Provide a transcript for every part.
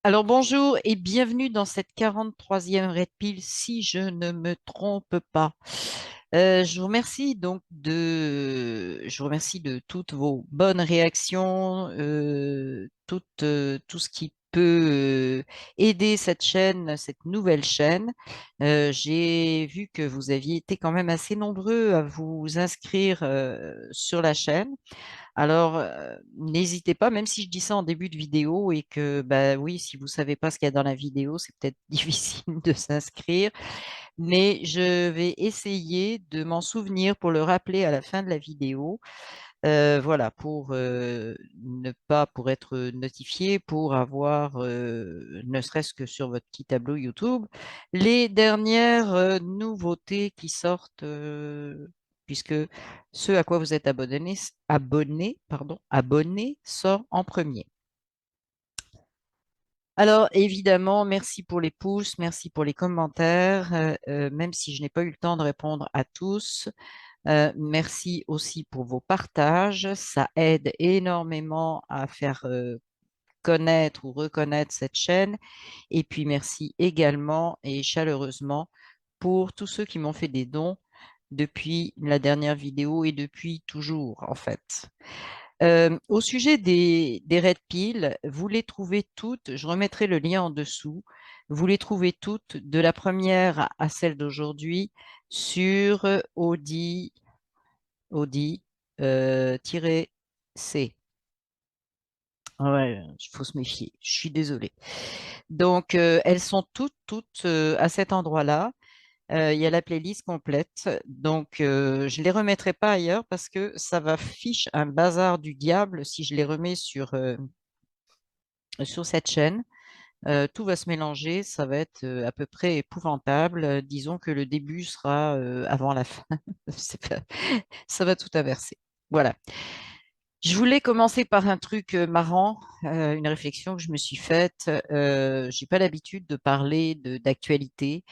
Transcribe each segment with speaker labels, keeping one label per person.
Speaker 1: Alors bonjour et bienvenue dans cette 43e Red Pill, si je ne me trompe pas. Je vous remercie de toutes vos bonnes réactions, tout ce qui peut aider cette chaîne, cette nouvelle chaîne. J'ai vu que vous aviez été quand même assez nombreux à vous inscrire sur la chaîne. Alors, n'hésitez pas, même si je dis ça en début de vidéo et que, bah oui, si vous savez pas ce qu'il y a dans la vidéo, c'est peut-être difficile de s'inscrire, mais je vais essayer de m'en souvenir pour le rappeler à la fin de la vidéo. Voilà, pour être notifié, pour avoir, ne serait-ce que sur votre petit tableau YouTube, les dernières nouveautés qui sortent, puisque ce à quoi vous êtes abonné sort en premier. Alors, évidemment, merci pour les pouces, merci pour les commentaires, même si je n'ai pas eu le temps de répondre à tous. Merci aussi pour vos partages. Ça aide énormément à faire connaître ou reconnaître cette chaîne. Et puis merci également et chaleureusement pour tous ceux qui m'ont fait des dons depuis la dernière vidéo et depuis toujours, en fait. Au sujet des Red Pill, vous les trouvez toutes, je remettrai le lien en dessous, vous les trouvez toutes, de la première à celle d'aujourd'hui, sur Audi C. Ah ouais, il faut se méfier. Je suis désolée. Donc, elles sont toutes à cet endroit-là. Il y a la playlist complète. Donc, je ne les remettrai pas ailleurs parce que ça va fiche un bazar du diable si je les remets sur cette chaîne. Tout va se mélanger. Ça va être à peu près épouvantable. Disons que le début sera avant la fin. Ça va tout inverser. Voilà. Je voulais commencer par un truc marrant, une réflexion que je me suis faite. J'ai pas l'habitude de parler d'actualité,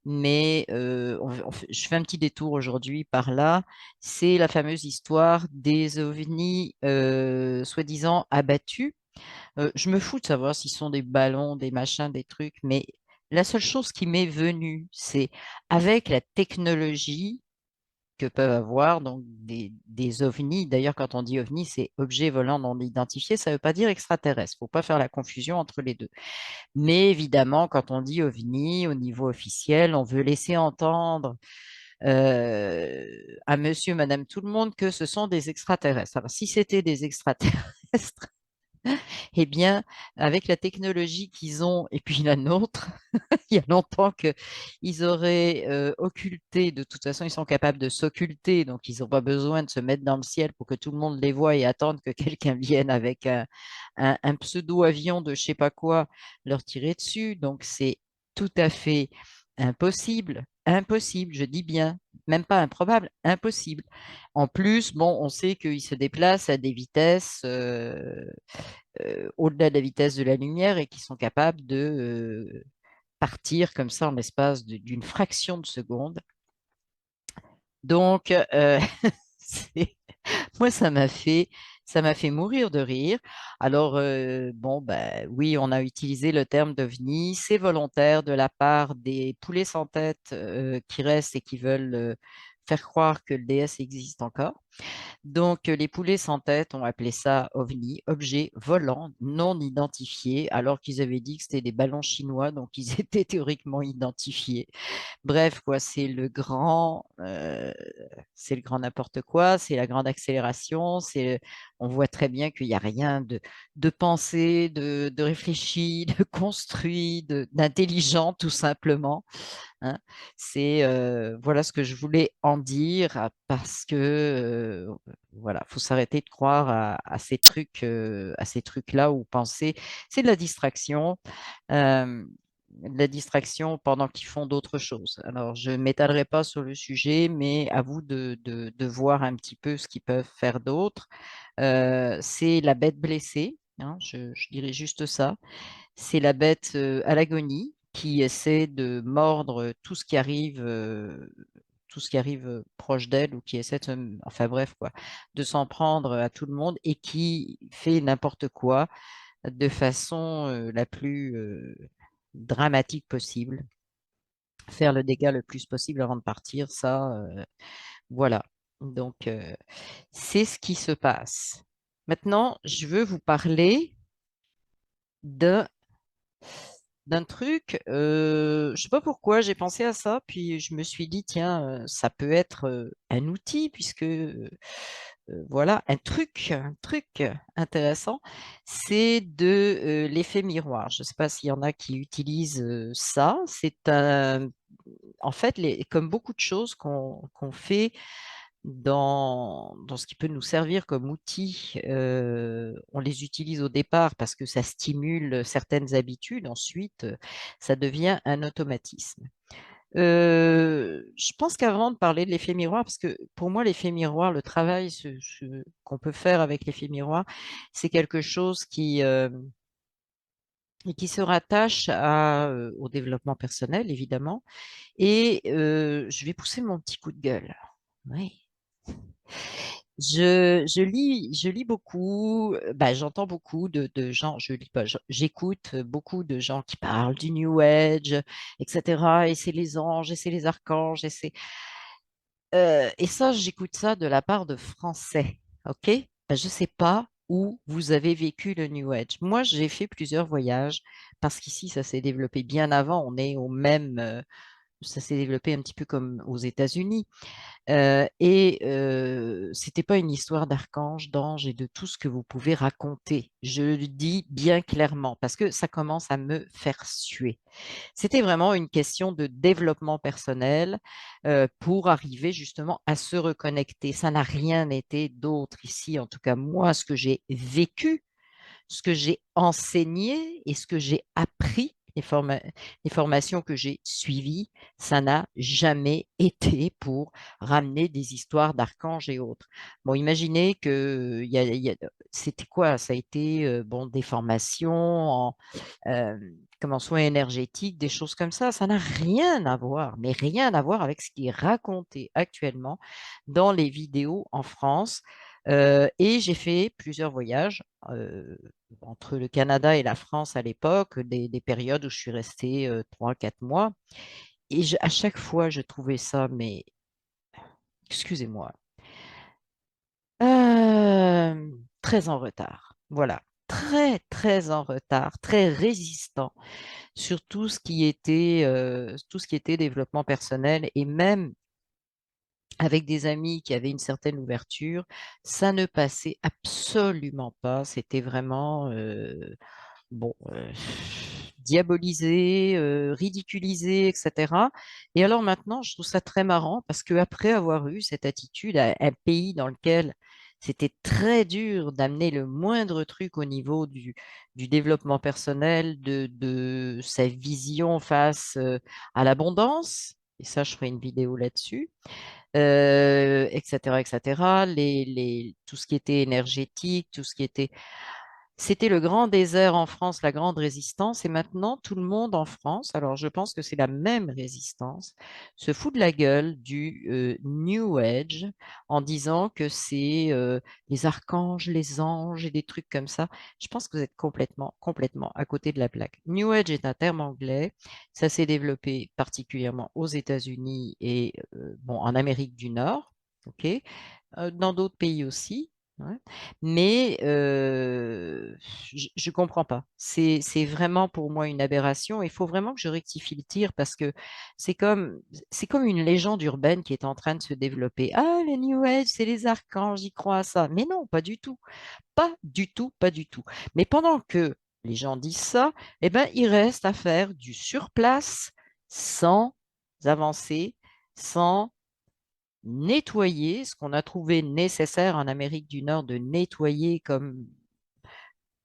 Speaker 1: mais je fais un petit détour aujourd'hui par là. C'est la fameuse histoire des ovnis soi-disant abattus. Je me fous de savoir s'ils sont des ballons, des machins, des trucs, mais la seule chose qui m'est venue, c'est avec la technologie que peuvent avoir donc des ovnis. D'ailleurs, quand on dit ovni, c'est objet volant non identifié. Ça ne veut pas dire extraterrestre. Il ne faut pas faire la confusion entre les deux. Mais évidemment, quand on dit ovni au niveau officiel, on veut laisser entendre à monsieur, madame, tout le monde que ce sont des extraterrestres. Alors, si c'était des extraterrestres, eh bien, avec la technologie qu'ils ont et puis la nôtre, il y a longtemps qu'ils auraient occulté. De toute façon, ils sont capables de s'occulter, donc ils n'ont pas besoin de se mettre dans le ciel pour que tout le monde les voie et attendre que quelqu'un vienne avec un pseudo-avion de je sais pas quoi leur tirer dessus. Donc c'est tout à fait impossible. Impossible, je dis bien, même pas improbable, impossible. En plus, bon, on sait qu'ils se déplacent à des vitesses au-delà de la vitesse de la lumière et qui sont capables de partir comme ça en l'espace d'une fraction de seconde. Donc, c'est- moi, ça m'a fait mourir de rire. Alors, bon, ben, oui, on a utilisé le terme d'OVNI. C'est volontaire de la part des poulets sans tête qui restent et qui veulent faire croire que le DS existe encore. Donc, les poulets sans tête ont appelé ça OVNI, objet volant non identifié, alors qu'ils avaient dit que c'était des ballons chinois, donc ils étaient théoriquement identifiés. Bref, quoi, c'est le grand n'importe quoi, c'est la grande accélération, on voit très bien qu'il n'y a rien de pensé, de réfléchi, de construit, d'intelligent, tout simplement, hein. Voilà ce que je voulais en dire parce que voilà, faut s'arrêter de croire à ces trucs-là ou penser, c'est euh, de la distraction pendant qu'ils font d'autres choses. Alors, je ne m'étalerai pas sur le sujet, mais à vous de voir un petit peu ce qu'ils peuvent faire d'autre. C'est la bête blessée, hein, je dirais juste ça. C'est la bête à l'agonie qui essaie de mordre tout ce qui arrive proche d'elle ou qui essaie enfin bref quoi, de s'en prendre à tout le monde et qui fait n'importe quoi. de façon la plus dramatique possible, faire le dégât le plus possible avant de partir, ça, voilà. Donc, c'est ce qui se passe. Maintenant, je veux vous parler de d'un truc. Je sais pas pourquoi j'ai pensé à ça, puis je me suis dit, tiens, ça peut être un outil, puisque voilà, un truc intéressant, c'est de l'effet miroir. Je ne sais pas s'il y en a qui utilisent ça. C'est en fait, comme beaucoup de choses qu'on fait dans ce qui peut nous servir comme outil, on les utilise au départ parce que ça stimule certaines habitudes. Ensuite, ça devient un automatisme. Je pense qu'avant de parler de l'effet miroir, parce que pour moi, l'effet miroir, le travail qu'on peut faire avec l'effet miroir, c'est quelque chose qui se rattache au développement personnel, évidemment. Et je vais pousser mon petit coup de gueule. Oui. Je lis beaucoup, bah, j'entends beaucoup de gens, je lis pas, j'écoute beaucoup de gens qui parlent du New Age, etc. Et c'est les anges, et c'est les archanges, et ça, j'écoute ça de la part de Français, ok? Ben, je ne sais pas où vous avez vécu le New Age. Moi, j'ai fait plusieurs voyages parce qu'ici, ça s'est développé bien avant. On est au même, ça s'est développé un petit peu comme aux États-Unis. C'était pas une histoire d'archange, d'ange et de tout ce que vous pouvez raconter. Je le dis bien clairement parce que ça commence à me faire suer. C'était vraiment une question de développement personnel pour arriver justement à se reconnecter. Ça n'a rien été d'autre ici, en tout cas moi, ce que j'ai vécu, ce que j'ai enseigné et ce que j'ai appris, les formations que j'ai suivies, ça n'a jamais été pour ramener des histoires d'archanges et autres. Bon, imaginez que c'était quoi? Ça a été bon, des formations euh, comme en soins énergétiques, des choses comme ça. Ça n'a rien à voir, mais rien à voir avec ce qui est raconté actuellement dans les vidéos en France. Et j'ai fait plusieurs voyages entre le Canada et la France à l'époque, des périodes où je suis restée 3, 4 mois. Et à chaque fois, je trouvais ça, mais excusez-moi, très en retard. Voilà, très, très en retard, très résistant sur tout ce qui était développement personnel et même avec des amis qui avaient une certaine ouverture, ça ne passait absolument pas. C'était vraiment bon, diabolisé, ridiculisé, etc. Et alors maintenant, je trouve ça très marrant parce qu'après avoir eu cette attitude à un pays dans lequel c'était très dur d'amener le moindre truc au niveau du développement personnel, de sa vision face à l'abondance, et ça, je ferai une vidéo là-dessus, etc., etc., tout ce qui était énergétique, tout ce qui était c'était le grand désert en France, la grande résistance, et maintenant tout le monde en France, alors je pense que c'est la même résistance, se fout de la gueule du New Age en disant que c'est les archanges, les anges et des trucs comme ça. Je pense que vous êtes complètement, complètement à côté de la plaque. New Age est un terme anglais, ça s'est développé particulièrement aux États-Unis et bon, en Amérique du Nord, ok, dans d'autres pays aussi. Ouais. Mais je ne comprends pas. C'est vraiment pour moi une aberration. Il faut vraiment que je rectifie le tir parce que c'est comme, c'est comme une légende urbaine qui est en train de se développer. Ah, les New Age, c'est les archanges, j'y crois à ça. Mais non, pas du tout. Pas du tout, pas du tout. Mais pendant que les gens disent ça, eh ben, il reste à faire du surplace sans avancer, sans nettoyer ce qu'on a trouvé nécessaire en Amérique du Nord de nettoyer comme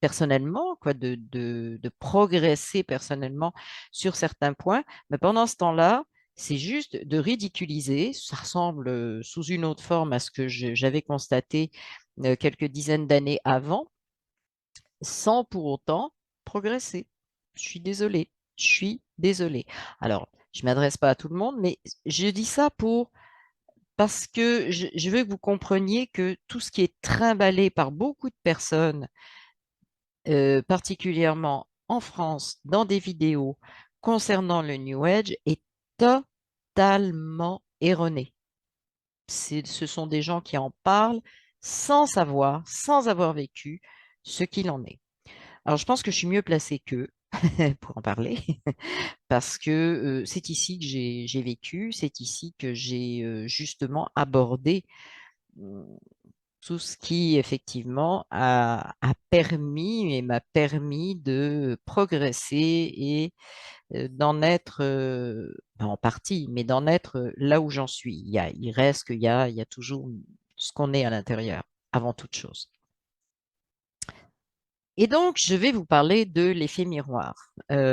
Speaker 1: personnellement, quoi, de progresser personnellement sur certains points. Mais pendant ce temps-là, c'est juste de ridiculiser. Ça ressemble sous une autre forme à ce que j'avais constaté quelques dizaines d'années avant, sans pour autant progresser. Je suis désolée. Je suis désolée. Alors, je ne m'adresse pas à tout le monde, mais je dis ça parce que je veux que vous compreniez que tout ce qui est trimballé par beaucoup de personnes particulièrement en France, dans des vidéos concernant le New Age, est totalement erronée. Ce sont des gens qui en parlent sans savoir, sans avoir vécu ce qu'il en est. Alors, je pense que je suis mieux placée qu'eux pour en parler, parce que c'est ici que j'ai vécu, c'est ici que j'ai justement abordé mm, tout ce qui, effectivement, a permis et m'a permis de progresser et d'en être, ben, en partie, mais d'en être là où j'en suis. Il reste qu'il y a toujours ce qu'on est à l'intérieur, avant toute chose. Et donc, je vais vous parler de l'effet miroir. Quand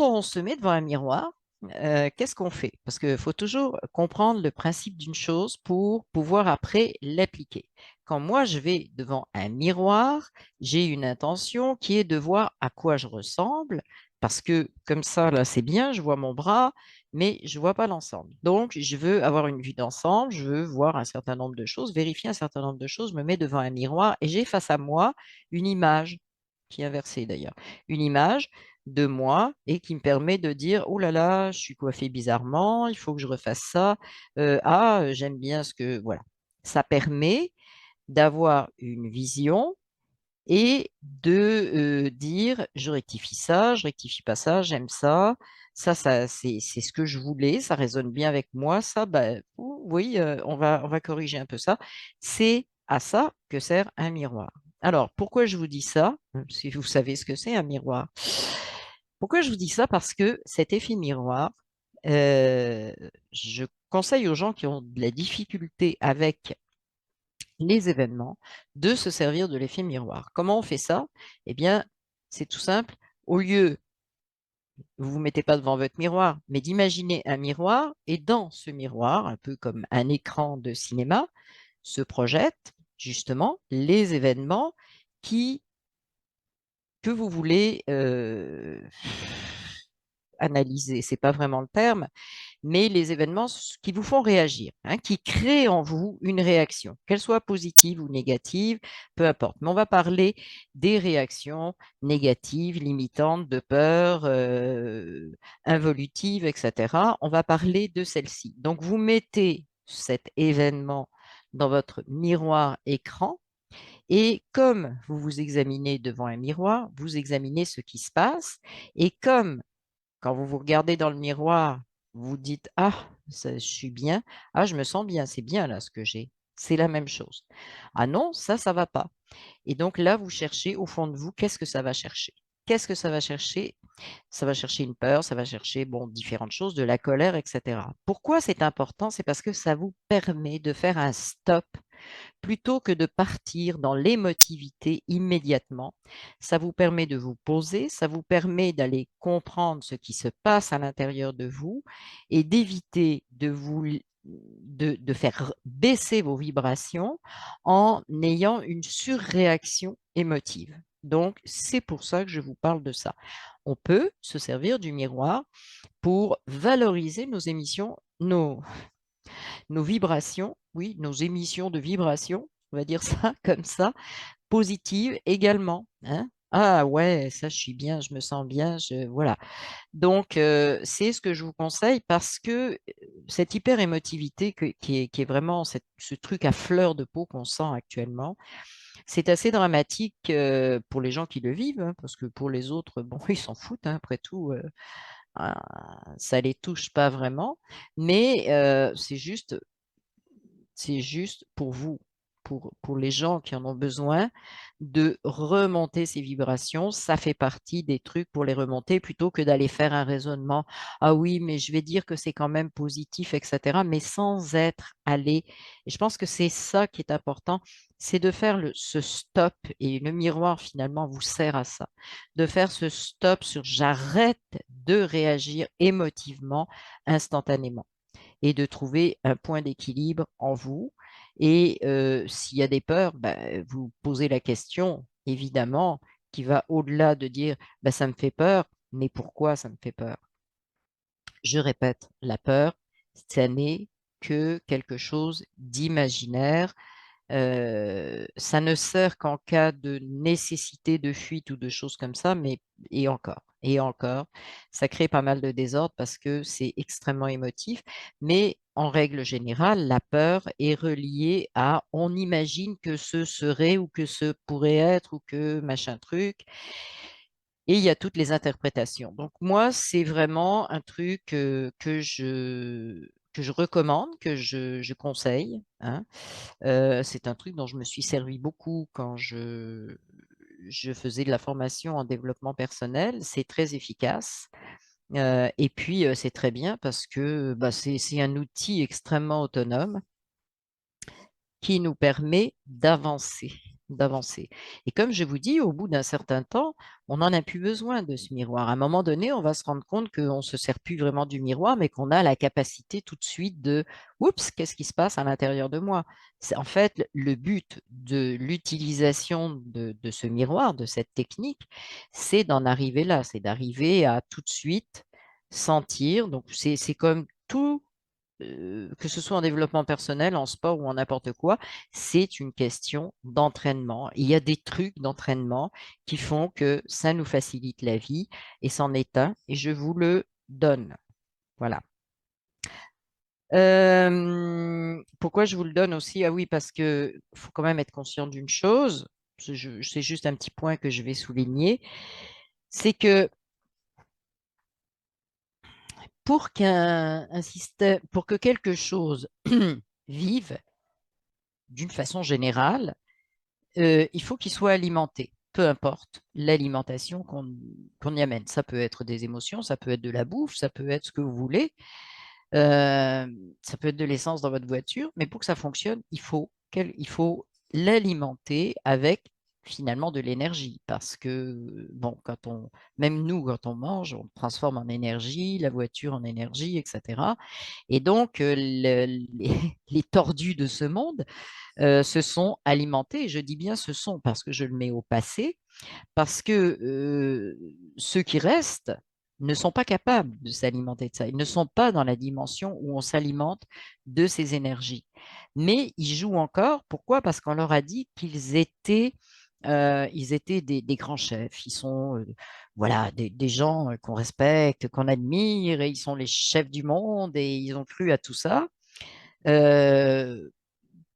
Speaker 1: on se met devant un miroir, qu'est-ce qu'on fait? Parce qu'il faut toujours comprendre le principe d'une chose pour pouvoir après l'appliquer. Quand moi je vais devant un miroir, j'ai une intention qui est de voir à quoi je ressemble, parce que comme ça, là, c'est bien, je vois mon bras, mais je ne vois pas l'ensemble. Donc, je veux avoir une vue d'ensemble, je veux voir un certain nombre de choses, vérifier un certain nombre de choses, je me mets devant un miroir et j'ai face à moi une image, qui est inversée d'ailleurs, une image de moi et qui me permet de dire: «Oh là là, je suis coiffée bizarrement, il faut que je refasse ça. J'aime bien ce que» voilà. Ça permet d'avoir une vision et de, dire: «Je rectifie ça, je rectifie pas ça, j'aime ça. Ça c'est ce que je voulais, ça résonne bien avec moi. Ça, bah, oui, on va corriger un peu ça». C'est à ça que sert un miroir. Alors, pourquoi je vous dis ça? Si vous savez ce que c'est un miroir. Pourquoi je vous dis ça? Parce que cet effet miroir, heu, je conseille aux gens qui ont de la difficulté avec les événements de se servir de l'effet miroir. Comment on fait ça? Eh bien, c'est tout simple. Au lieu, vous ne vous mettez pas devant votre miroir, mais d'imaginer un miroir et dans ce miroir, un peu comme un écran de cinéma, se projettent justement les événements qui que vous voulez, analyser. C'est pas vraiment le terme, mais les événements qui vous font réagir, hein, qui créent en vous une réaction, qu'elle soit positive ou négative, peu importe. Mais on va parler des réactions négatives, limitantes, de peur, involutives, etc. On va parler de celles-ci. Donc, vous mettez cet événement dans votre miroir écran et comme vous vous examinez devant un miroir, vous examinez ce qui se passe et comme quand vous vous regardez dans le miroir, vous dites: «Ah, je suis bien. Ah, je me sens bien. C'est bien là ce que j'ai». C'est la même chose. «Ah non, ça va pas». Et donc là, vous cherchez au fond de vous, qu'est-ce que ça va chercher? Qu'est-ce que ça va chercher? Ça va chercher une peur, ça va chercher, bon, différentes choses, de la colère, et cetera. Pourquoi c'est important? C'est parce que ça vous permet de faire un stop plutôt que de partir dans l'émotivité immédiatement. Ça vous permet de vous poser, ça vous permet d'aller comprendre ce qui se passe à l'intérieur de vous et d'éviter de faire baisser vos vibrations en ayant une surréaction émotive. Donc, c'est pour ça que je vous parle de ça. On peut se servir du miroir pour valoriser nos émissions, nos vibrations, oui, nos émissions de vibrations, on va dire ça comme ça, positives également, hein. Ah ouais, ça je suis bien, je me sens bien, voilà. Donc c'est ce que je vous conseille parce que cette hyper-émotivité qui est vraiment ce truc à fleur de peau qu'on sent actuellement, c'est assez dramatique pour les gens qui le vivent, hein, parce que pour les autres, bon, ils s'en foutent, hein, après tout, ça les touche pas vraiment, mais c'est juste pour vous, pour les gens qui en ont besoin, de remonter ces vibrations. Ça fait partie des trucs pour les remonter plutôt que d'aller faire un raisonnement. Ah oui, mais je vais dire que c'est quand même positif, etc. Mais sans être allé. Et je pense que c'est ça qui est important, c'est de faire ce stop. Et le miroir, finalement, vous sert à ça. De faire ce stop sur j'arrête de réagir émotivement instantanément et de trouver un point d'équilibre en vous. Et s'il y a des peurs, bah, vous posez la question, évidemment, qui va au-delà de dire bah, ça me fait peur, mais pourquoi ça me fait peur? Je répète, la peur, ça n'est que quelque chose d'imaginaire Ça ne sert qu'en cas de nécessité de fuite ou de choses comme ça, mais et encore, ça crée pas mal de désordre parce que c'est extrêmement émotif. Mais en règle générale, la peur est reliée à on imagine que ce serait ou que ce pourrait être ou que machin truc. Et il y a toutes les interprétations. Donc moi, c'est vraiment un truc que je recommande, je conseille, hein. C'est un truc dont je me suis servi beaucoup quand je faisais de la formation en développement personnel. C'est très efficace. Et puis, c'est très bien parce que bah, c'est un outil extrêmement autonome qui nous permet d'avancer. Et comme je vous dis, au bout d'un certain temps, on n'en a plus besoin de ce miroir. À un moment donné, on va se rendre compte qu'on ne se sert plus vraiment du miroir, mais qu'on a la capacité tout de suite de, oups, qu'est-ce qui se passe à l'intérieur de moi? C'est en fait le but de l'utilisation de ce miroir, de cette technique, c'est d'en arriver là, c'est d'arriver à tout de suite sentir. Donc, c'est comme tout que ce soit en développement personnel, en sport ou en n'importe quoi, c'est une question d'entraînement. Il y a des trucs d'entraînement qui font que ça nous facilite la vie et c'en est un et je vous le donne. Voilà. Pourquoi je vous le donne aussi? Ah oui, parce que faut quand même être conscient d'une chose. C'est juste un petit point que je vais souligner, c'est que un système, pour que quelque chose vive d'une façon générale, il faut qu'il soit alimenté, peu importe l'alimentation qu'on y amène. Ça peut être des émotions, ça peut être de la bouffe, ça peut être ce que vous voulez, euh, ça peut être de l'essence dans votre voiture, mais pour que ça fonctionne, il faut l'alimenter avec finalement de l'énergie parce que bon même nous quand on mange on le transforme en énergie, la voiture en énergie, etc. Et donc les tordus de ce monde se sont alimentés. Et je dis bien se sont parce que je le mets au passé, parce que ceux qui restent ne sont pas capables de s'alimenter de ça. Ils ne sont pas dans la dimension où on s'alimente de ces énergies. Mais ils jouent encore. Pourquoi? Parce qu'on leur a dit ils étaient des grands chefs. Ils sont voilà, des gens qu'on respecte, qu'on admire, et ils sont les chefs du monde, et ils ont cru à tout ça. Euh,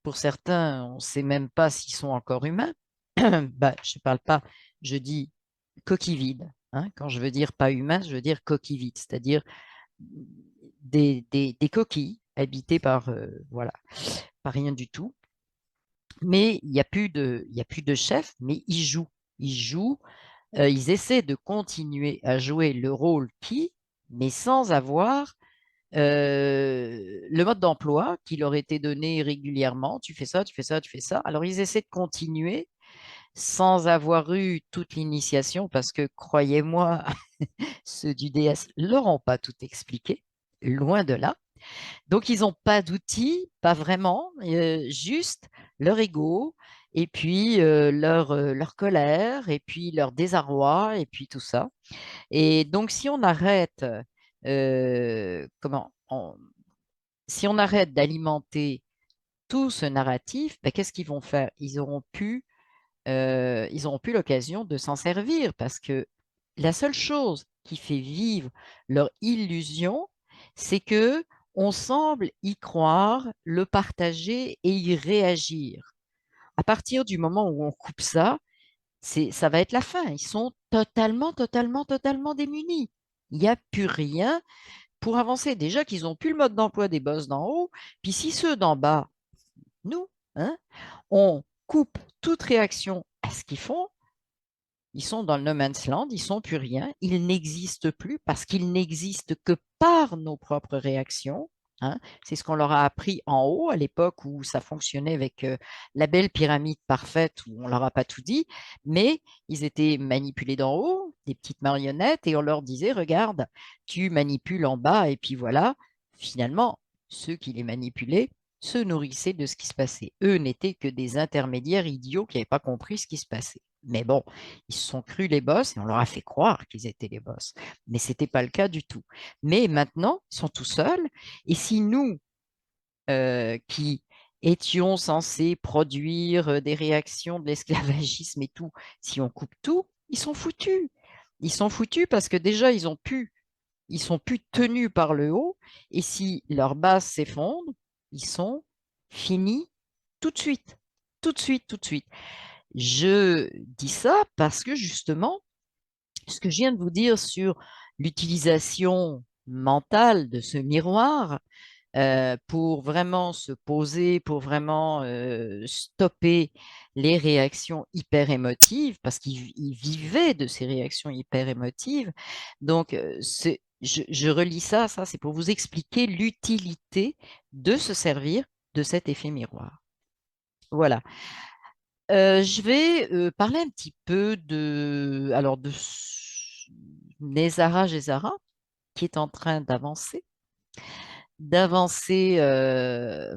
Speaker 1: pour certains, on ne sait même pas s'ils sont encore humains. Bah, je ne parle pas, je dis coquille vide, hein. Quand je veux dire pas humain, je veux dire coquille vide, c'est-à-dire des coquilles habitées par, voilà, par rien du tout. Mais il y a plus de chef, mais ils jouent. Ils jouent, ils essaient de continuer à jouer le rôle mais sans avoir le mode d'emploi qui leur était donné régulièrement. Tu fais ça, tu fais ça, tu fais ça. Alors, ils essaient de continuer sans avoir eu toute l'initiation parce que, croyez-moi, ceux du DS leur ont pas tout expliqué, loin de là. Donc, ils n'ont pas d'outils, pas vraiment, juste leur ego et puis leur colère et puis leur désarroi et puis tout ça. Et donc, si on arrête, si on arrête d'alimenter tout ce narratif, ben, qu'est-ce qu'ils vont faire? Ils auront plus l'occasion de s'en servir parce que la seule chose qui fait vivre leur illusion, c'est que on semble y croire, le partager et y réagir. À partir du moment où on coupe ça, ça va être la fin. Ils sont totalement démunis. Il n'y a plus rien pour avancer. Déjà qu'ils n'ont plus le mode d'emploi des boss d'en haut, puis si ceux d'en bas, nous, hein, on coupe toute réaction à ce qu'ils font, ils sont dans le no man's land, ils sont plus rien, ils n'existent plus parce qu'ils n'existent que par nos propres réactions, hein. C'est ce qu'on leur a appris en haut à l'époque où ça fonctionnait avec la belle pyramide parfaite où on leur a pas tout dit, mais ils étaient manipulés d'en haut, des petites marionnettes, et on leur disait, regarde, tu manipules en bas, et puis voilà, finalement, ceux qui les manipulaient se nourrissaient de ce qui se passait. Eux n'étaient que des intermédiaires idiots qui n'avaient pas compris ce qui se passait. Mais bon, ils se sont crus les boss et on leur a fait croire qu'ils étaient les boss. Mais ce n'était pas le cas du tout. Mais maintenant, ils sont tout seuls. Et si nous, qui étions censés produire des réactions de l'esclavagisme et tout. Si on coupe tout, ils sont foutus. Ils sont foutus parce que déjà, ils sont plus tenus par le haut. Et si leur base s'effondre, ils sont finis tout de suite. Tout de suite, tout de suite. Je dis ça parce que justement, ce que je viens de vous dire sur l'utilisation mentale de ce miroir, pour vraiment se poser, pour vraiment stopper les réactions hyper émotives, parce qu'il vivait de ces réactions hyper émotives. Donc, je relis ça, c'est pour vous expliquer l'utilité de se servir de cet effet miroir. Voilà. Je vais parler un petit peu de Nezara Gezara, qui est en train d'avancer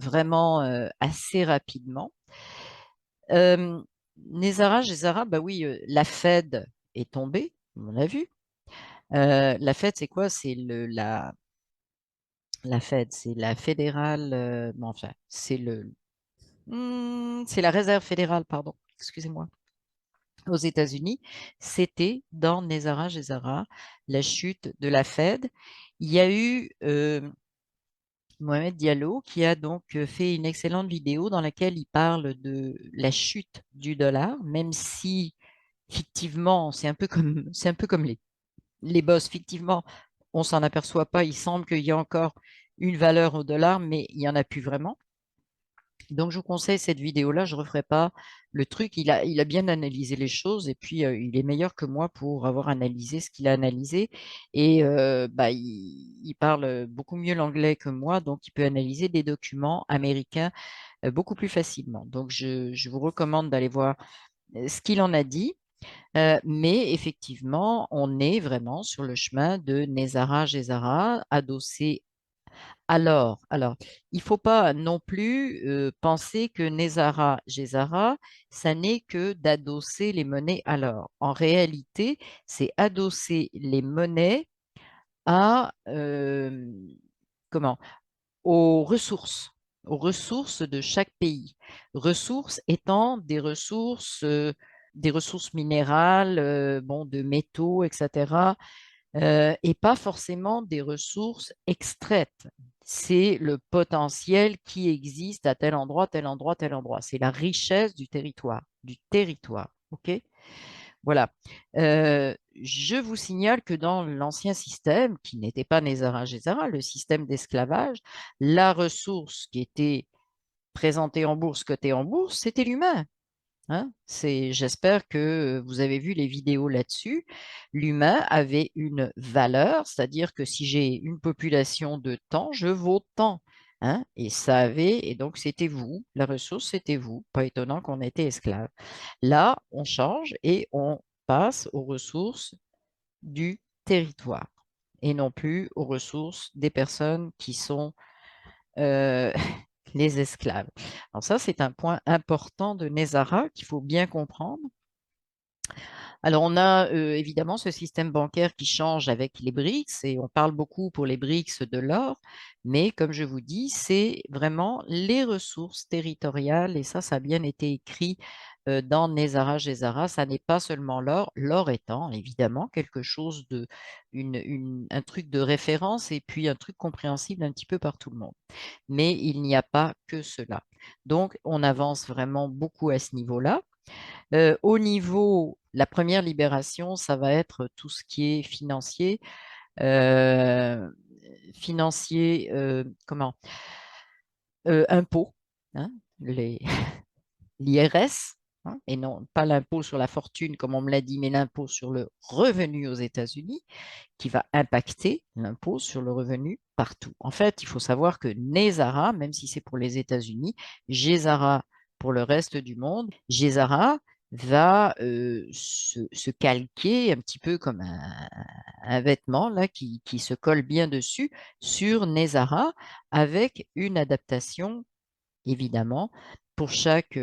Speaker 1: vraiment assez rapidement. Euh, Nezara Gezara, bah oui, la Fed est tombée, on l'a vu. La Fed, c'est quoi? La Fed, c'est la fédérale, non, enfin, c'est la réserve fédérale, pardon, excusez-moi, aux États-Unis. C'était dans Nezara Gezara, la chute de la Fed. Il y a eu Mohamed Diallo, qui a donc fait une excellente vidéo dans laquelle il parle de la chute du dollar, même si fictivement, c'est un peu comme les boss, fictivement, on s'en aperçoit pas, il semble qu'il y a encore une valeur au dollar, mais il n'y en a plus vraiment. Donc, je vous conseille cette vidéo-là, je ne referai pas le truc. Il a bien analysé les choses et puis il est meilleur que moi pour avoir analysé ce qu'il a analysé. Et bah, il parle beaucoup mieux l'anglais que moi, donc il peut analyser des documents américains beaucoup plus facilement. Donc, je vous recommande d'aller voir ce qu'il en a dit. Mais effectivement, on est vraiment sur le chemin de Nezara Gezara, adossé alors, il ne faut pas non plus penser que Nezara Gezara, ça n'est que d'adosser les monnaies à l'or. En réalité, c'est adosser les monnaies à comment? Aux ressources de chaque pays. Ressources étant des ressources minérales, bon, de métaux, etc., et pas forcément des ressources extraites. C'est le potentiel qui existe à tel endroit, tel endroit, tel endroit. C'est la richesse du territoire, du territoire. OK? Voilà. Je vous signale que dans l'ancien système, qui n'était pas Nézara-Gézara, le système d'esclavage, la ressource qui était présentée en bourse, cotée en bourse, c'était l'humain. Hein. J'espère que vous avez vu les vidéos là-dessus. L'humain avait une valeur, c'est-à-dire que si j'ai une population de temps, je vaux tant. Hein. Et donc c'était vous, la ressource, c'était vous. Pas étonnant qu'on était esclave. Là, on change et on passe aux ressources du territoire et non plus aux ressources des personnes qui sont euh, les esclaves. Alors ça, c'est un point important de Nezara qu'il faut bien comprendre. Alors, on a évidemment ce système bancaire qui change avec les BRICS et on parle beaucoup pour les BRICS de l'or, mais comme je vous dis, c'est vraiment les ressources territoriales et ça a bien été écrit dans Nezara Gezara. Ça n'est pas seulement l'or, l'or étant évidemment quelque chose un truc de référence et puis un truc compréhensible un petit peu par tout le monde. Mais il n'y a pas que cela. Donc, on avance vraiment beaucoup à ce niveau-là. Au niveau, la première libération, ça va être tout ce qui est financier. Euh, Financier, comment? Impôts, hein, les, l'IRS, hein, et non pas l'impôt sur la fortune, comme on me l'a dit, mais l'impôt sur le revenu aux États-Unis, qui va impacter l'impôt sur le revenu partout. En fait, il faut savoir que Nezara, même si c'est pour les États-Unis, Gezara pour le reste du monde, Gezara va se calquer un petit peu comme un vêtement là, qui se colle bien dessus sur Nezara avec une adaptation évidemment, pour chaque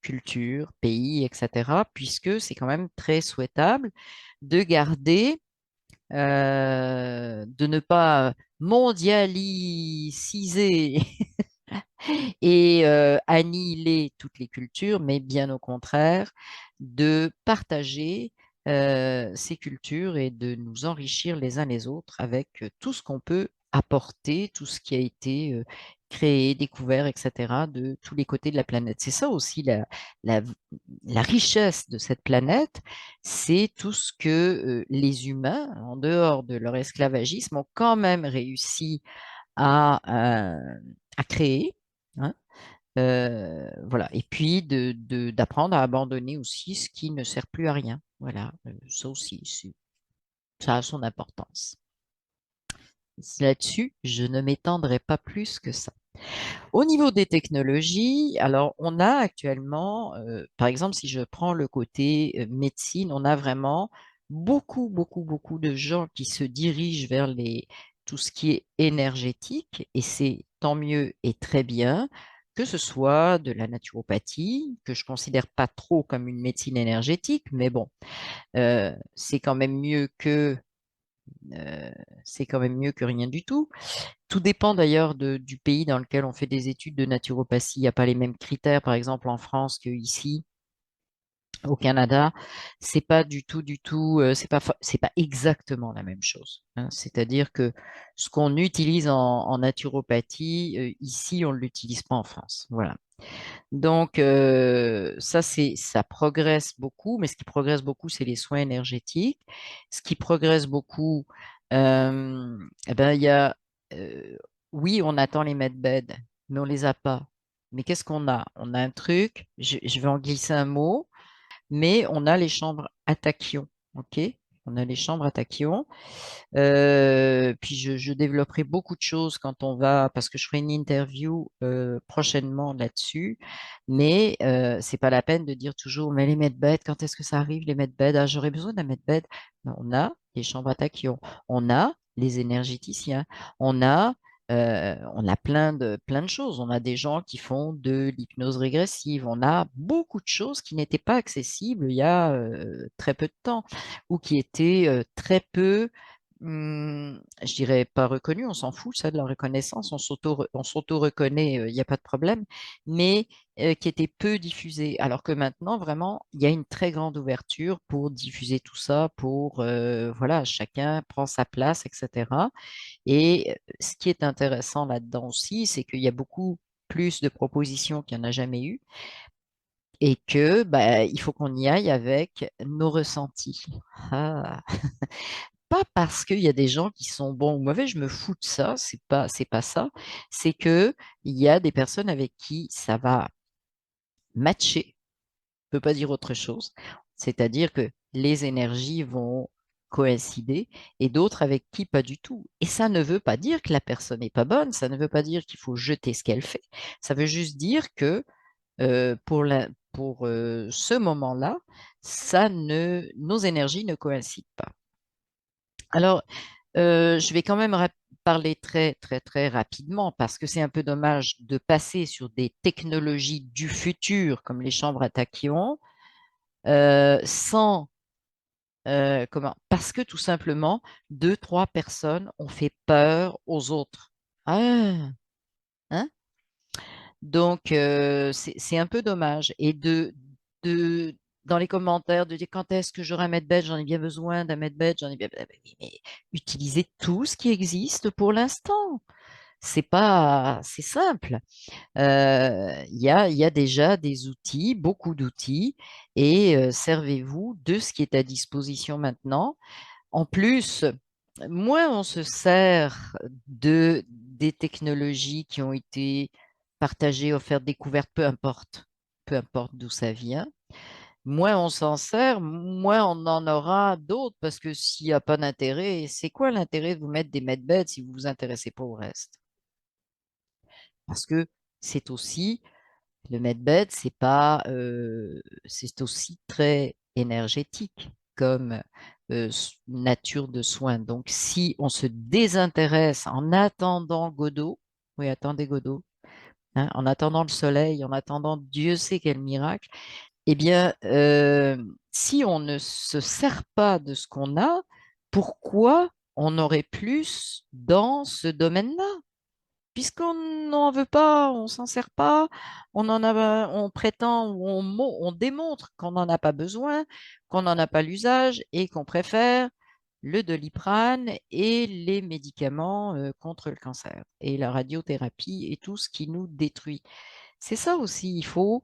Speaker 1: culture, pays, etc., puisque c'est quand même très souhaitable de garder, de ne pas mondialiciser et annihiler toutes les cultures, mais bien au contraire, de partager ces cultures et de nous enrichir les uns les autres avec tout ce qu'on peut apporter, tout ce qui a été créé, découvert, etc., de tous les côtés de la planète. C'est ça aussi la, la richesse de cette planète, c'est tout ce que les humains, en dehors de leur esclavagisme, ont quand même réussi à créer. Hein. Voilà. Et puis d'apprendre à abandonner aussi ce qui ne sert plus à rien. Voilà. Ça aussi, ça a son importance. Là-dessus, je ne m'étendrai pas plus que ça. Au niveau des technologies, alors on a actuellement, par exemple, si je prends le côté médecine, on a vraiment beaucoup de gens qui se dirigent vers tout ce qui est énergétique, et c'est tant mieux et très bien, que ce soit de la naturopathie, que je considère pas trop comme une médecine énergétique, mais bon, c'est quand même mieux euh, c'est quand même mieux que rien du tout. Tout dépend d'ailleurs du pays dans lequel on fait des études de naturopathie. Il n'y a pas les mêmes critères, par exemple en France qu'ici au Canada. C'est pas du tout, c'est pas exactement la même chose. Hein. C'est-à-dire que ce qu'on utilise en naturopathie, ici, on ne l'utilise pas en France. Voilà. Donc, ça progresse beaucoup, mais ce qui progresse beaucoup, c'est les soins énergétiques. Ce qui progresse beaucoup, eh ben, il y a, euh, oui, on attend les medbeds, mais on les a pas. Mais qu'est-ce qu'on a? On a un truc, je vais en glisser un mot, mais on a les chambres à tachyon. OK? On a les chambres à tachyon. Puis je développerai beaucoup de choses quand on va, parce que je ferai une interview prochainement là-dessus. Mais c'est pas la peine de dire toujours, mais les medbeds, quand est-ce que ça arrive, les medbeds? Ah, j'aurais besoin d'un medbed. Ben, on a les chambres à tachyon, on a les énergéticiens, on a plein de choses. On a des gens qui font de l'hypnose régressive. On a beaucoup de choses qui n'étaient pas accessibles il y a très peu de temps ou qui étaient très peu je dirais pas reconnu, on s'en fout, ça, de la reconnaissance, on s'auto-reconnaît, il n'y a pas de problème, mais qui était peu diffusé. Alors que maintenant, vraiment, il y a une très grande ouverture pour diffuser tout ça, pour, voilà, chacun prend sa place, etc. Et ce qui est intéressant là-dedans aussi, c'est qu'il y a beaucoup plus de propositions qu'il n'y en a jamais eu et que, bah, il faut qu'on y aille avec nos ressentis. Ah. Pas parce qu'il y a des gens qui sont bons ou mauvais, je me fous de ça, c'est pas ça. C'est que il y a des personnes avec qui ça va matcher, je peux pas dire autre chose. C'est-à-dire que les énergies vont coïncider et d'autres avec qui pas du tout. Et ça ne veut pas dire que la personne n'est pas bonne, ça ne veut pas dire qu'il faut jeter ce qu'elle fait. Ça veut juste dire que pour ce moment-là, nos énergies ne coïncident pas. Alors, je vais quand même parler très rapidement parce que c'est un peu dommage de passer sur des technologies du futur comme les chambres à tachyon sans comment? Parce que tout simplement, deux, trois personnes ont fait peur aux autres. Ah, hein? Donc, c'est un peu dommage. Et de, dans les commentaires, de dire quand est-ce que j'aurai un medbed, j'en ai bien besoin d'un medbed, j'en ai bien. Oui, mais utilisez tout ce qui existe pour l'instant. C'est simple. Il y a déjà des outils, beaucoup d'outils, et servez-vous de ce qui est à disposition maintenant. En plus, moins on se sert des technologies qui ont été partagées, offertes, découvertes, peu importe d'où ça vient, moins on s'en sert, moins on en aura d'autres, parce que s'il n'y a pas d'intérêt, c'est quoi l'intérêt de vous mettre des medbeds si vous vous intéressez pas au reste? Parce que c'est aussi le medbed, c'est aussi très énergétique comme nature de soins. Donc, si on se désintéresse en attendant Godot, oui, attendez Godot, hein, en attendant le soleil, en attendant Dieu sait quel miracle, eh bien, si on ne se sert pas de ce qu'on a, pourquoi on aurait plus dans ce domaine-là? puisqu'on n'en veut pas, on s'en sert pas, on prétend ou on démontre qu'on n'en a pas besoin, qu'on n'en a pas l'usage et qu'on préfère le Doliprane et les médicaments contre le cancer et la radiothérapie et tout ce qui nous détruit. C'est ça aussi, il faut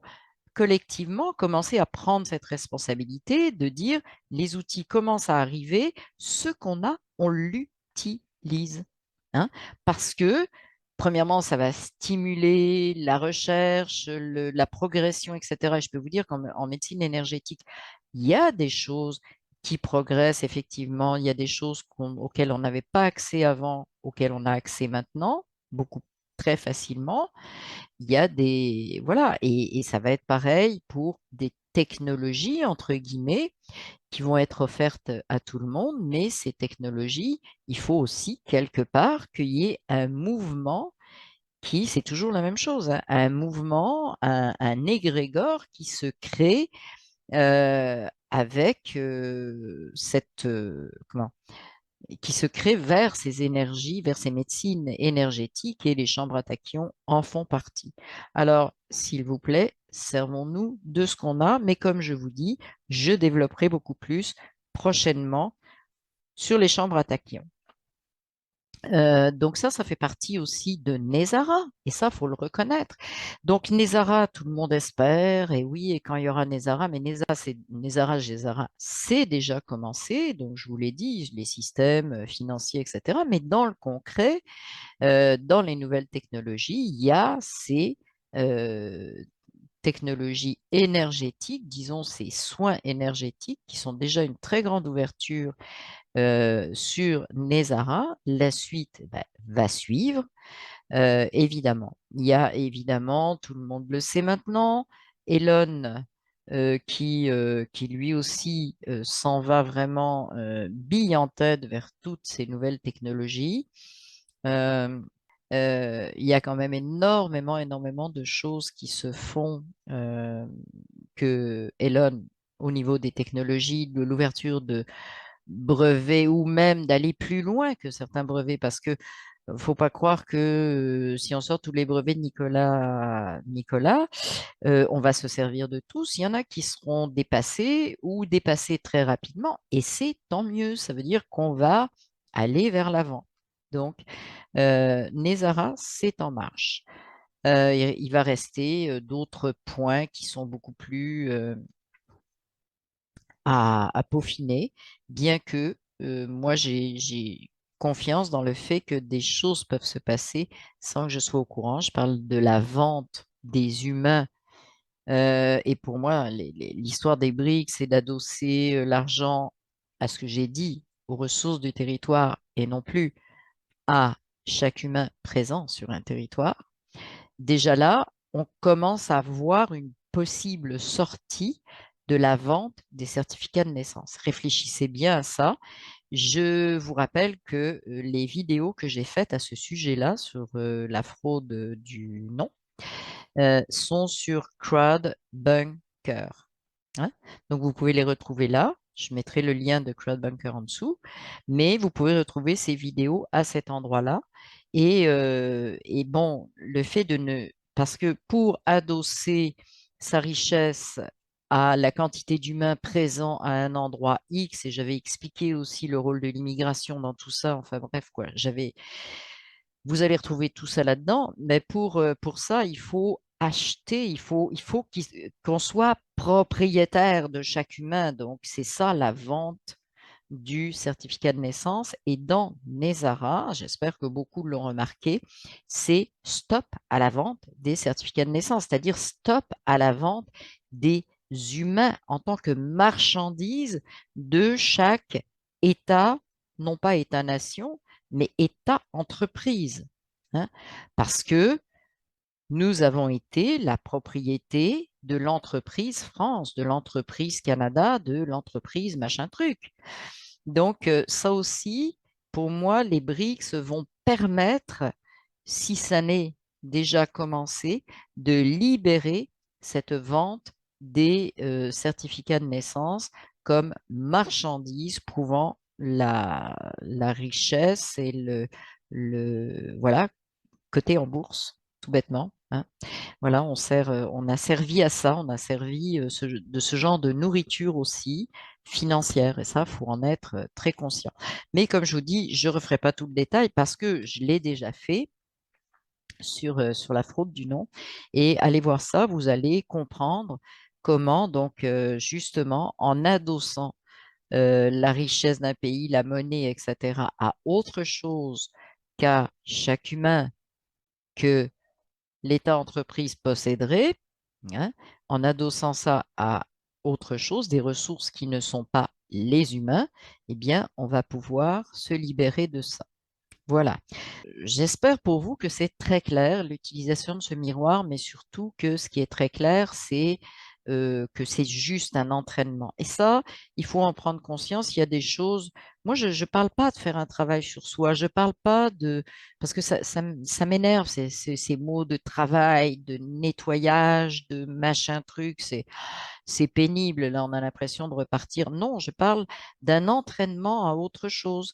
Speaker 1: collectivement commencer à prendre cette responsabilité de dire les outils commencent à arriver, ce qu'on a, on l'utilise. Hein, parce que, premièrement, ça va stimuler la recherche, la progression, etc. Et je peux vous dire qu'en médecine énergétique, il y a des choses qui progressent effectivement, il y a des choses auxquelles on n'avait pas accès avant, auxquelles on a accès maintenant, beaucoup très facilement. Il y a des, voilà, et ça va être pareil pour des technologies, entre guillemets, qui vont être offertes à tout le monde, mais ces technologies, il faut aussi quelque part qu'il y ait un mouvement qui, c'est toujours la même chose, hein, un mouvement, un égrégore qui se crée avec cette, comment, qui se crée vers ces énergies, vers ces médecines énergétiques et les chambres à tachyon en font partie. Alors, s'il vous plaît, servons-nous de ce qu'on a, mais comme je vous dis, je développerai beaucoup plus prochainement sur les chambres à tachyon. Donc ça fait partie aussi de Nezara, et ça, faut le reconnaître. Donc Nezara, tout le monde espère, et oui, et quand il y aura Nezara, mais Nezara, c'est déjà commencé, donc je vous l'ai dit, les systèmes financiers, etc. Mais dans le concret, dans les nouvelles technologies, il y a ces euh, technologies énergétiques, disons ces soins énergétiques, qui sont déjà une très grande ouverture sur Nezara. La suite va suivre, évidemment. Il y a évidemment, tout le monde le sait maintenant, Elon qui lui aussi s'en va vraiment bille en tête vers toutes ces nouvelles technologies. Euh, il y a quand même énormément de choses qui se font que Elon, au niveau des technologies, de l'ouverture de brevets ou même d'aller plus loin que certains brevets parce que faut pas croire que si on sort tous les brevets de Nicolas, on va se servir de tous. Il y en a qui seront dépassés ou dépassés très rapidement et c'est tant mieux. Ça veut dire qu'on va aller vers l'avant. Donc, Nezara, c'est en marche. Il va rester d'autres points qui sont beaucoup plus à peaufiner, bien que moi, j'ai confiance dans le fait que des choses peuvent se passer sans que je sois au courant. Je parle de la vente des humains. Et pour moi, l'histoire des BRICS, c'est d'adosser l'argent à ce que j'ai dit, aux ressources du territoire et non plus à chaque humain présent sur un territoire. Déjà là, on commence à voir une possible sortie de la vente des certificats de naissance. Réfléchissez bien à ça. Je vous rappelle que les vidéos que j'ai faites à ce sujet-là, sur la fraude du nom, sont sur CrowdBunker. Hein. Donc, vous pouvez les retrouver là. Je mettrai le lien de CrowdBunker en dessous, mais vous pouvez retrouver ces vidéos à cet endroit-là. Et bon, le fait de ne... Parce que pour adosser sa richesse à la quantité d'humains présents à un endroit X, et j'avais expliqué aussi le rôle de l'immigration dans tout ça, enfin bref, quoi, vous allez retrouver tout ça là-dedans, mais pour ça, il faut acheter, il faut qu'on soit propriétaire de chaque humain. Donc, c'est ça la vente du certificat de naissance. Et dans Nezara, j'espère que beaucoup l'ont remarqué, c'est stop à la vente des certificats de naissance, c'est-à-dire stop à la vente des humains en tant que marchandise de chaque État, non pas État-nation, mais État-entreprise. Hein, parce que nous avons été la propriété de l'entreprise France, de l'entreprise Canada, de l'entreprise machin truc. Donc, ça aussi, pour moi, les BRICS vont permettre, si ça n'est déjà commencé, de libérer cette vente des certificats de naissance comme marchandise prouvant la richesse et voilà, coté en bourse, tout bêtement, hein. Voilà, on a servi à ça, on a servi de ce genre de nourriture aussi financière. Et ça, il faut en être très conscient. Mais comme je vous dis, je ne referai pas tout le détail parce que je l'ai déjà fait sur la fraude du nom. Et allez voir ça, vous allez comprendre comment, donc, justement, en adossant la richesse d'un pays, la monnaie, etc., à autre chose qu'à chaque humain que l'État-entreprise posséderait, hein, en adossant ça à autre chose, des ressources qui ne sont pas les humains, eh bien, on va pouvoir se libérer de ça. Voilà. J'espère pour vous que c'est très clair l'utilisation de ce miroir, mais surtout que ce qui est très clair, c'est que c'est juste un entraînement. Et ça, il faut en prendre conscience. Il y a des choses. Moi, je ne parle pas de faire un travail sur soi. Je parle pas de parce que ça m'énerve ces mots de travail, de nettoyage, de machin truc. C'est pénible, là, on a l'impression de repartir. Non, je parle d'un entraînement à autre chose,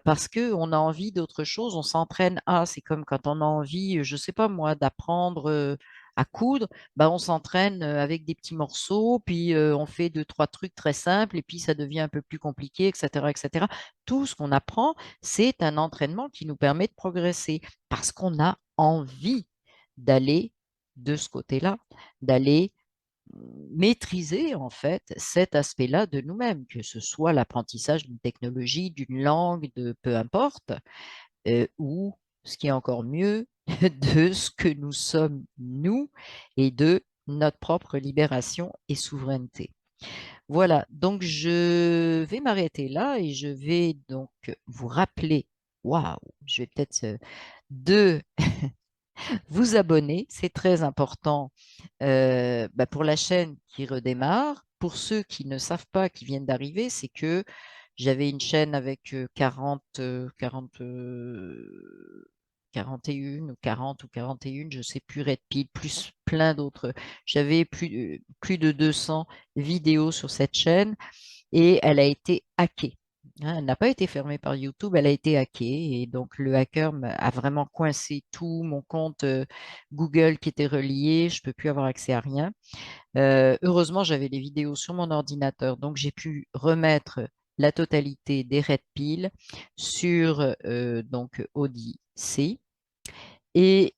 Speaker 1: parce que on a envie d'autre chose, on s'entraîne à, c'est comme quand on a envie, je sais pas moi, d'apprendre à coudre, bah, on s'entraîne avec des petits morceaux, puis on fait deux, trois trucs très simples, et puis ça devient un peu plus compliqué, etc., etc. Tout ce qu'on apprend, c'est un entraînement qui nous permet de progresser, parce qu'on a envie d'aller de ce côté-là, d'aller maîtriser en fait cet aspect-là de nous-mêmes, que ce soit l'apprentissage d'une technologie, d'une langue, de peu importe, ou ce qui est encore mieux, de ce que nous sommes nous et de notre propre libération et souveraineté. Voilà, donc je vais m'arrêter là et je vais donc vous rappeler, waouh, je vais peut-être de vous abonner, c'est très important pour la chaîne qui redémarre. Pour ceux qui ne savent pas, qui viennent d'arriver, c'est que j'avais une chaîne avec 41 ou 40 ou 41, je ne sais plus, Red Pill, plus plein d'autres. J'avais plus de 200 vidéos sur cette chaîne et elle a été hackée. Hein, elle n'a pas été fermée par YouTube, elle a été hackée et donc le hacker a vraiment coincé tout mon compte Google qui était relié, je ne peux plus avoir accès à rien. Heureusement, j'avais les vidéos sur mon ordinateur, donc j'ai pu remettre la totalité des Red Pill sur donc Odyssey. Et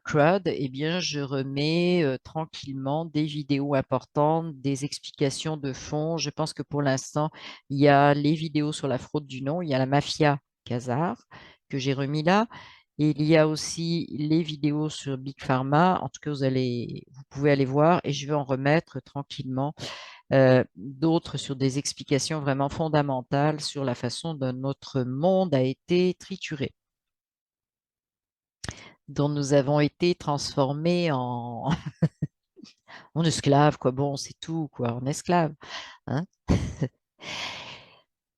Speaker 1: Crud, eh bien, je remets tranquillement des vidéos importantes, des explications de fond. Je pense que pour l'instant, il y a les vidéos sur la fraude du nom, il y a la mafia Khazar que j'ai remis là. Et il y a aussi les vidéos sur Big Pharma. En tout cas, vous pouvez aller voir et je vais en remettre tranquillement d'autres sur des explications vraiment fondamentales sur la façon dont notre monde a été trituré, dont nous avons été transformés en esclaves, quoi. Bon, c'est tout, quoi, en esclaves, hein.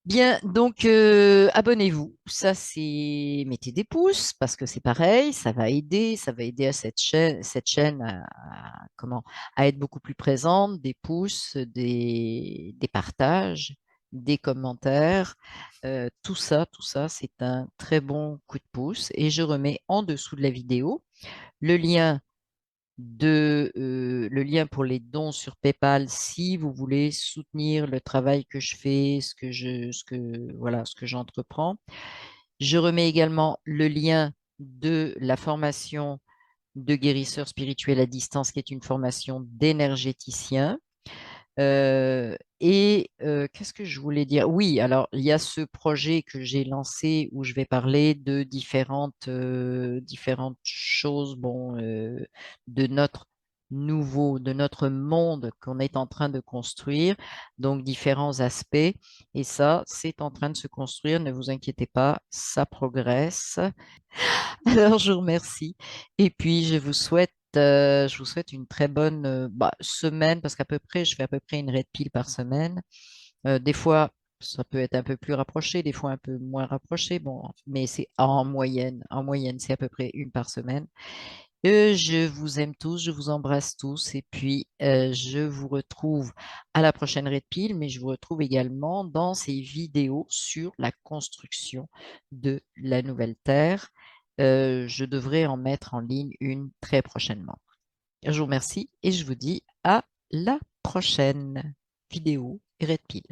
Speaker 1: Bien, donc abonnez-vous. Ça, c'est mettez des pouces parce que c'est pareil, ça va aider à cette chaîne comment, à être beaucoup plus présente. Des pouces, des partages, des commentaires, tout ça, c'est un très bon coup de pouce. Et je remets en dessous de la vidéo le lien le lien pour les dons sur PayPal si vous voulez soutenir le travail que je fais, voilà, ce que j'entreprends. Je remets également le lien de la formation de guérisseur spirituel à distance, qui est une formation d'énergéticien. Qu'est-ce que je voulais dire? Oui, alors il y a ce projet que j'ai lancé où je vais parler de différentes choses, bon, de notre monde qu'on est en train de construire, donc différents aspects. Et ça, c'est en train de se construire, ne vous inquiétez pas, ça progresse. Alors, je vous remercie. Et puis, je vous souhaite une très bonne semaine, parce qu'à peu près, je fais à peu près une red pile par semaine. Des fois, ça peut être un peu plus rapproché, des fois un peu moins rapproché. Bon, mais c'est en moyenne. En moyenne, c'est à peu près une par semaine. Je vous aime tous, je vous embrasse tous. Et puis, je vous retrouve à la prochaine red pile, mais je vous retrouve également dans ces vidéos sur la construction de la nouvelle Terre Je devrais en mettre en ligne une très prochainement. Je vous remercie et je vous dis à la prochaine vidéo Red Pill.